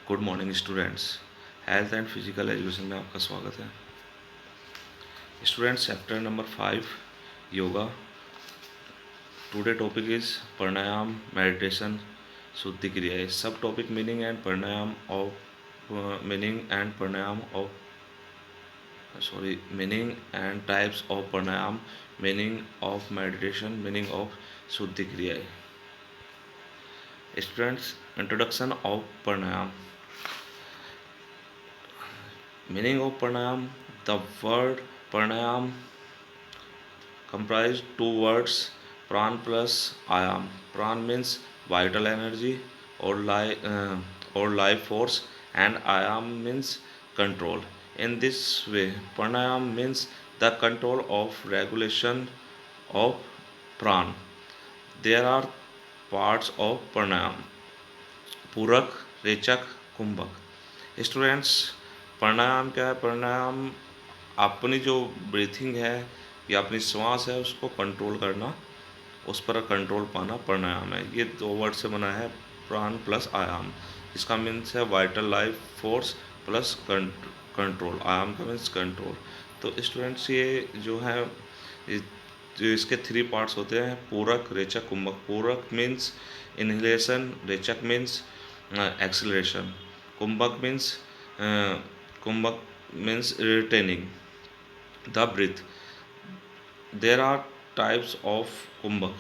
Good morning students. Health and physical education में आपका स्वागत है। Students, chapter number 5 yoga. Today topic is pranayama, meditation, शुद्धि क्रियाएं। सब topic meaning and pranayama of meaning and types of pranayama, meaning of meditation, meaning of शुद्धि क्रियाएं। Students, introduction of pranayama. Meaning of pranayam: the word pranayam comprise two words, pran plus ayam. Pran means vital energy or life force, and ayam means control. In this way, pranayam means the control of regulation of pran. There are parts of pranayam: पूरक, rechaka, कुंभक। Students, प्राणायाम क्या है? प्राणायाम अपनी जो breathing है या अपनी श्वास है उसको कंट्रोल करना, उस पर कंट्रोल पाना प्राणायाम है। ये दो वर्ड से बना है, प्राण प्लस आयाम। इसका मीन्स है vital life force plus control. आयाम का मीन्स कंट्रोल। तो स्टूडेंट्स, ये जो है जो इसके 3 पार्ट्स होते हैं: पूरक, rechaka, kumbhaka. Puraka means inhalation, rechaka means exhalation, kumbhaka means retaining the breath. There are types of kumbhak.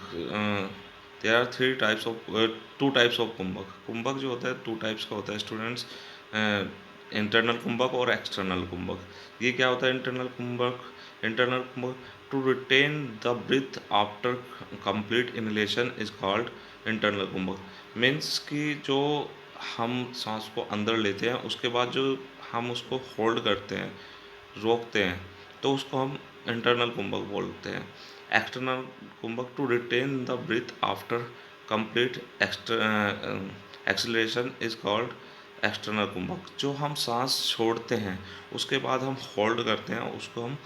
There are two types of kumbhak. कुंभक जो होता है 2 टाइप्स का होता है स्टूडेंट्स, इंटरनल कुंभक और एक्सटर्नल कुंभक। ये क्या होता है internal kumbhaka? Internal kumbhaka, to retain the breath after complete inhalation is called internal kumbhaka. Means कि जो हम सांस को अंदर लेते हैं उसके बाद जो हम उसको होल्ड करते हैं, रोकते हैं, तो उसको हम इंटरनल कुंभक बोलते हैं। External kumbhaka, to retain the breath after complete exhalation is called external kumbhaka. जो हम सांस छोड़ते हैं उसके बाद हम होल्ड करते हैं उसको हम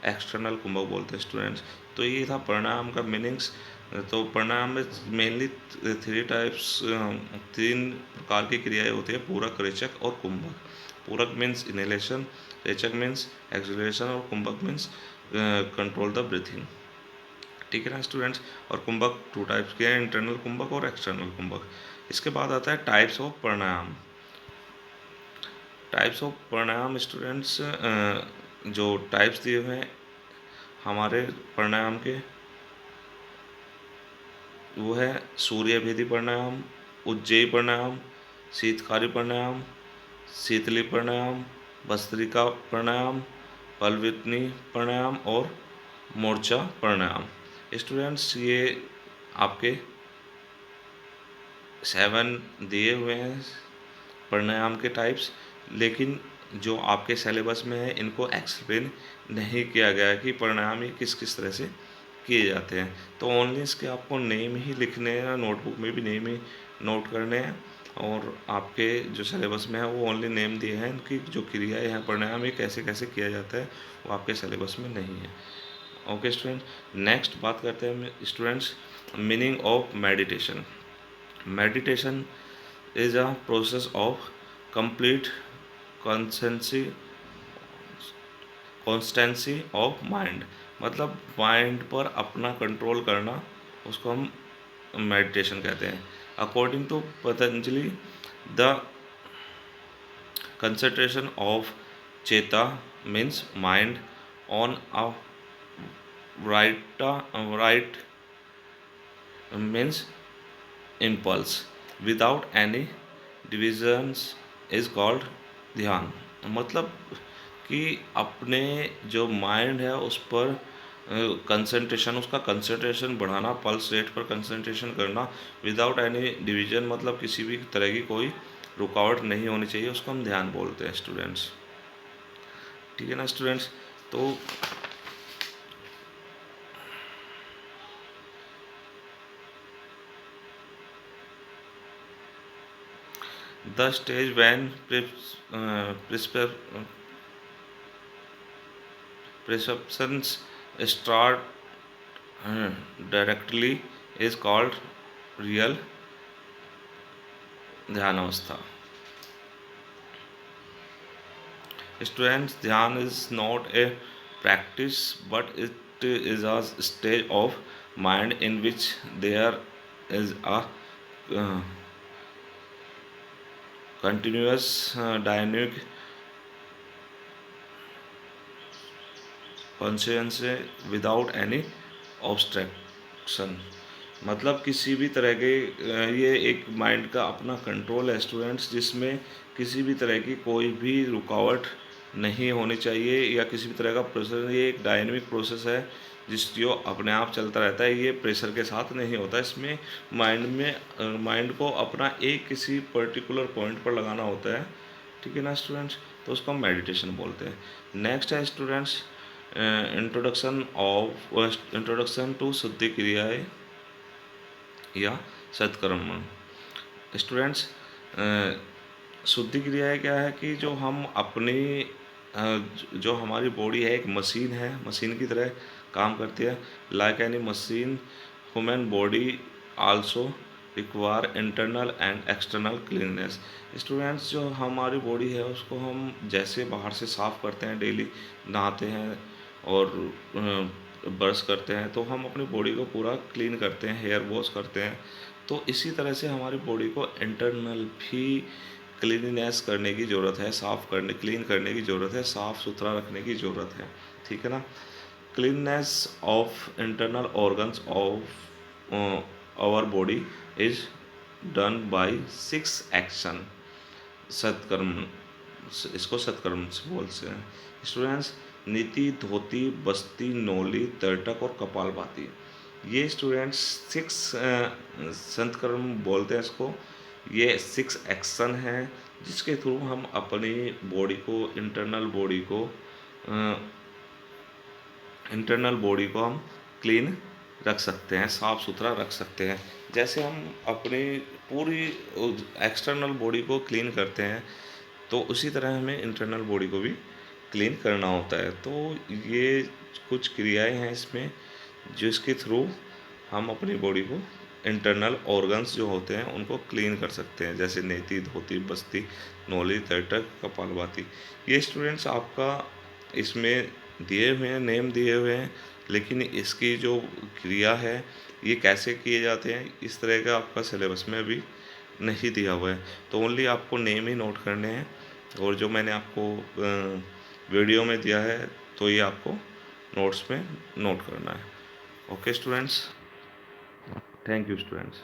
एक्सटर्नल कुंभक बोलते हैं स्टूडेंट्स। तो ये था प्राणायाम का मीनिंग्स। तो प्राणायाम में मेनली 3 प्रकार की क्रियाएं होती है: पूरक, रेचक और कुंभक। Puraka means inhalation, rechaka means acceleration और कुंभक मीन्स कंट्रोल द ब्रीथिंग। ठीक है ना स्टूडेंट्स? और कुंभक 2 टाइप्स के हैं, इंटरनल कुंभक और एक्सटर्नल कुंभक। इसके बाद आता है types of pranayama. Types of pranayama students, जो टाइप्स दिए हुए हैं हमारे प्राणायाम के, वो है सूर्यभेदी प्राणायाम, उज्जयी प्राणायाम, शीतकारी प्राणायाम, शीतली प्राणायाम, भस्त्रिका प्राणायाम, पलवितनी प्राणायाम और मोर्चा प्राणायाम। स्टूडेंट्स, ये आपके 7 दिए हुए हैं प्राणायाम के टाइप्स, लेकिन जो आपके सिलेबस में है इनको एक्सप्लेन नहीं किया गया है कि प्राणायाम ये किस किस तरह से किए जाते हैं। तो ओनली इसके आपको नेम ही लिखने हैं, नोटबुक में भी नेम ही नोट करने हैं, और आपके जो सिलेबस में है वो ओनली नेम दिए हैं कि जो क्रियाएं हैं प्राणायाम ये कैसे कैसे किया जाता है, वो आपके सिलेबस में नहीं है। ओके स्टूडेंट, नेक्स्ट बात करते हैं students meaning of meditation. Meditation is a process of complete constancy of mind. मतलब माइंड पर अपना कंट्रोल करना, उसको हम मेडिटेशन कहते हैं। According to Patanjali, the concentration of chitta means mind on a right means impulse without any divisions is called ध्यान। मतलब कि अपने जो माइंड है उस पर कंसंट्रेशन, उसका कंसंट्रेशन बढ़ाना, पल्स रेट पर कंसंट्रेशन करना विदाउट एनी डिवीजन, मतलब किसी भी तरह की कोई रुकावट नहीं होनी चाहिए, उसको हम ध्यान बोलते हैं स्टूडेंट्स। ठीक है ना स्टूडेंट्स? तो the stage when perceptions start directly is called real ध्यान अवस्था। Students, ध्यान is not a practice, but it is a state of mind in which there is a uh, continuous dynamic conscience without any obstruction। मतलब किसी भी तरह के ये एक माइंड का अपना कंट्रोल है स्टूडेंट्स, जिसमें किसी भी तरह की कोई भी रुकावट नहीं होनी चाहिए या किसी भी तरह का प्रेशर। ये एक डायनेमिक प्रोसेस है जिस जो अपने आप चलता रहता है, ये प्रेशर के साथ नहीं होता। इसमें माइंड को अपना एक किसी पर्टिकुलर पॉइंट पर लगाना होता है, ठीक है ना स्टूडेंट्स। तो उसको हम मेडिटेशन बोलते हैं। नेक्स्ट है स्टूडेंट्स इंट्रोडक्शन टू शुद्धि क्रियाएँ या सत्कर्म। स्टूडेंट्स, शुद्धि क्रियाएँ क्या है कि जो हम अपनी जो हमारी बॉडी है एक मशीन है, मशीन की तरह काम करती है। Like any machine human body also require internal and external cleanness. Students, जो हमारी बॉडी है उसको हम जैसे बाहर से साफ़ करते हैं, डेली नहाते हैं और ब्रश करते हैं, तो हम अपनी बॉडी को पूरा क्लीन करते हैं, हेयर वॉश करते हैं। तो इसी तरह से हमारी बॉडी को इंटरनल भी क्लीननेस करने की ज़रूरत है, क्लीन करने की ज़रूरत है, साफ़ सुथरा रखने की ज़रूरत है, ठीक है ना। Cleanness of internal organs of our body is done by 6 action. सत्कर्म, इसको सत्कर्म से बोलते हैं स्टूडेंट्स। नीति, धोती, बस्ती, नौली, तर्टक और कपालभाति, ये स्टूडेंट्स 6 संतकर्म बोलते हैं इसको। ये 6 एक्शन हैं जिसके थ्रू हम अपनी बॉडी को इंटरनल बॉडी को हम क्लीन रख सकते हैं, साफ़ सुथरा रख सकते हैं। जैसे हम अपनी पूरी एक्सटर्नल बॉडी को क्लीन करते हैं, तो उसी तरह हमें इंटरनल बॉडी को भी क्लीन करना होता है। तो ये कुछ क्रियाएं हैं इसमें जिसके थ्रू हम अपनी बॉडी को इंटरनल ऑर्गन्स जो होते हैं उनको क्लीन कर सकते हैं, जैसे नेति, धोती, बस्ती, नौली, तर्टक, कपालभाति। ये स्टूडेंट्स आपका इसमें दिए हुए हैं, नेम दिए हुए हैं, लेकिन इसकी जो क्रिया है ये कैसे किए जाते हैं इस तरह का आपका सिलेबस में अभी नहीं दिया हुआ है। तो ओनली आपको नेम ही नोट करने हैं, और जो मैंने आपको वीडियो में दिया है तो ये आपको नोट्स में नोट करना है। Okay students, thank you students.